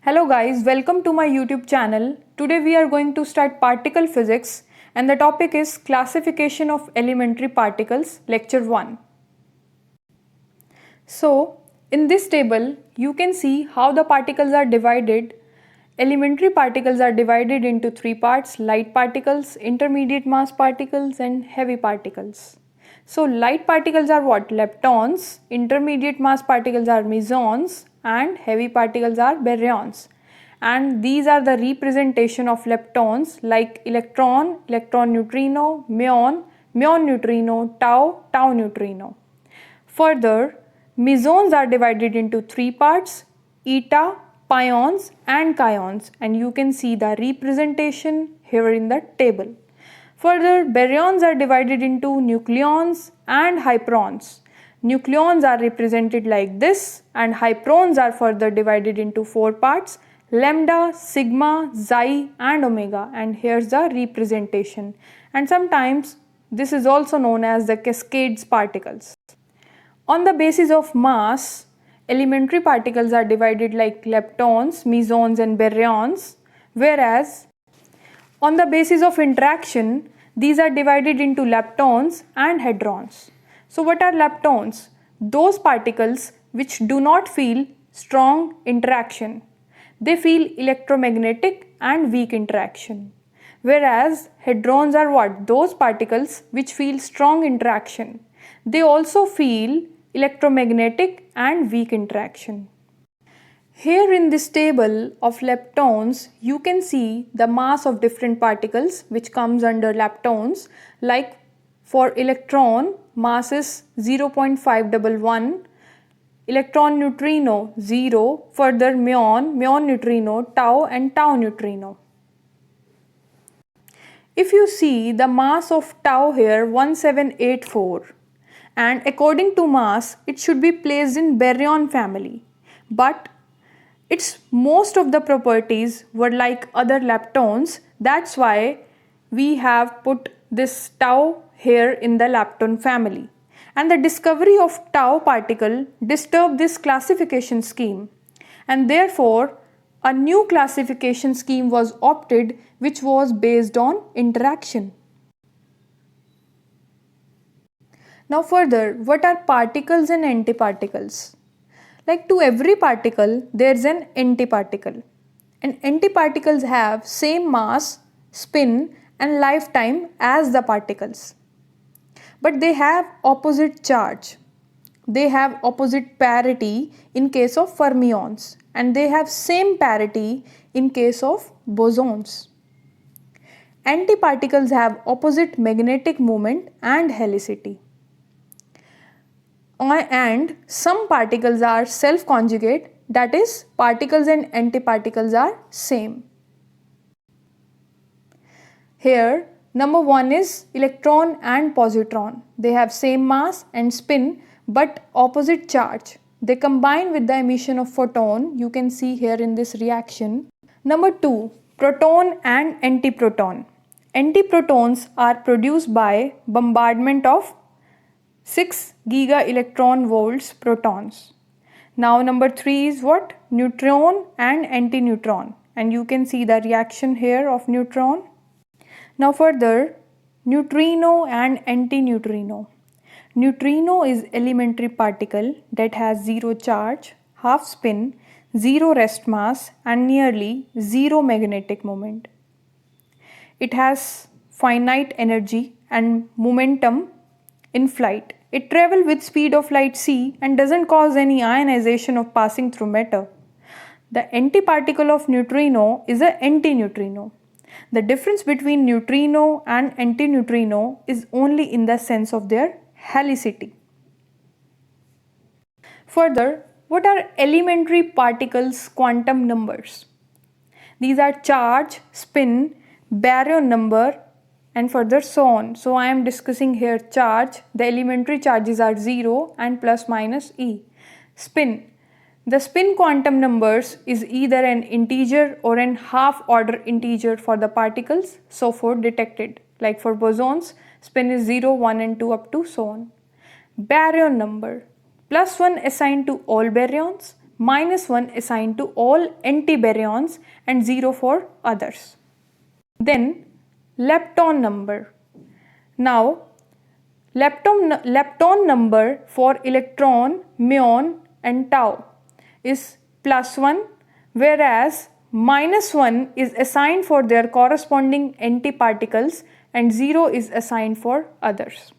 Hello guys, welcome to my YouTube channel. Today we are going to start particle physics and the topic is classification of elementary particles, lecture 1. So, in this table you can see how the particles are divided. Elementary particles are divided into three parts: light particles, intermediate mass particles and heavy particles. So light particles are what? Leptons, intermediate mass particles are mesons and heavy particles are baryons. And these are the representation of leptons like electron, electron neutrino, muon, muon neutrino, tau, tau neutrino. Further, mesons are divided into three parts: eta, pions and kaons, and you can see the representation here in the table. Further, baryons are divided into nucleons and hyperons. Nucleons are represented like this and hyperons are further divided into four parts: lambda, sigma, xi and omega, and here's the representation. And sometimes this is also known as the cascades particles. On the basis of mass, elementary particles are divided like leptons, mesons and baryons, whereas on the basis of interaction, these are divided into leptons and hadrons. So what are leptons? Those particles which do not feel strong interaction. They feel electromagnetic and weak interaction. Whereas hadrons are what? Those particles which feel strong interaction. They also feel electromagnetic and weak interaction. Here in this table of leptons, you can see the mass of different particles which comes under leptons. Like for electron, mass is 0.511, electron neutrino 0, further muon neutrino, tau and tau neutrino. If you see the mass of tau here 1784, and according to mass it should be placed in baryon family, but its most of the properties were like other leptons. That's why we have put this tau here in the lepton family. And the discovery of tau particle disturbed this classification scheme, and therefore a new classification scheme was opted which was based on interaction. Now further, what are particles and antiparticles? Like to every particle, there is an antiparticle. And antiparticles have same mass, spin and lifetime as the particles. But they have opposite charge. They have opposite parity in case of fermions. And they have same parity in case of bosons. Antiparticles have opposite magnetic moment and helicity. And some particles are self-conjugate, that is, particles and antiparticles are same. Here, number 1 is electron and positron. They have same mass and spin but opposite charge. They combine with the emission of photon, you can see here in this reaction. Number 2, proton and antiproton. Antiprotons are produced by bombardment of 6 giga electron volts protons. Now number 3 is what? Neutron and antineutron, and you can see the reaction here of neutron. Now further, neutrino and antineutrino. Neutrino is elementary particle that has 0 charge, half spin, 0 rest mass and nearly 0 magnetic moment. It has finite energy and momentum in flight. It travels with speed of light c and doesn't cause any ionization of passing through matter. The antiparticle of neutrino is an antineutrino. The difference between neutrino and antineutrino is only in the sense of their helicity. Further, what are elementary particles' quantum numbers? These are charge, spin, baryon number and further so on. So I am discussing here charge. The elementary charges are 0 and plus minus e. Spin. The spin quantum numbers is either an integer or an half order integer for the particles, so forth detected. Like for bosons, spin is 0, 1 and 2 up to so on. Baryon number. +1 assigned to all baryons, -1 assigned to all antibaryons and 0 for others. Then lepton number. Now lepton number for electron, muon and tau is +1, whereas -1 is assigned for their corresponding antiparticles and 0 is assigned for others.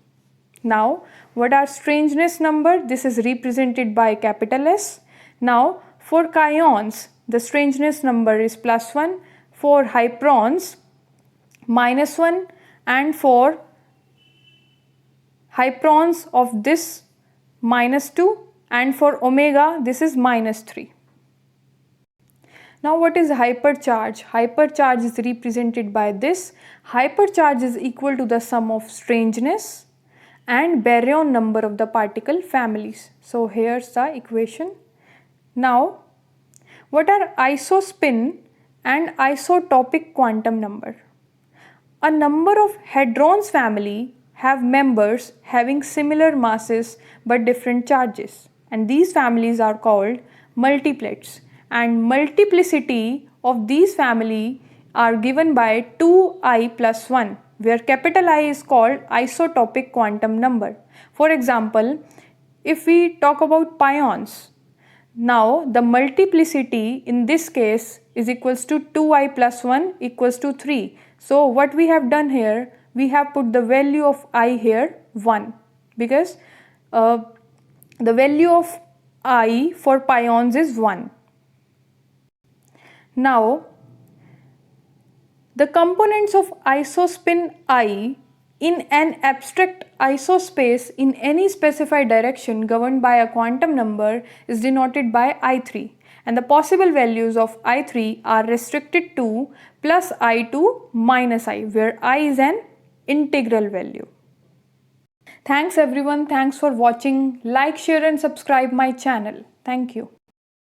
Now, what are strangeness number? This is represented by capital S. Now, for kaons, the strangeness number is +1, for hyperons -1, and for hyperons of this -2, and for omega this is -3. Now what is hypercharge? Hypercharge is represented by this. Hypercharge is equal to the sum of strangeness and baryon number of the particle families. So here's the equation. Now what are isospin and isotopic quantum number? A number of hadrons family have members having similar masses but different charges, and these families are called multiplets, and multiplicity of these family are given by 2i plus 1, where capital I is called isotopic quantum number. For example, if we talk about pions, now the multiplicity in this case is equals to 2i plus 1 equals to 3. So what we have done here, we have put the value of I here 1, because the value of I for pions is 1. Now the components of isospin I in an abstract isospace in any specified direction governed by a quantum number is denoted by I3, and the possible values of I3 are restricted to plus I2 minus I, where I is an integral value. Thanks everyone, thanks for watching. Like, share and subscribe my channel. Thank you.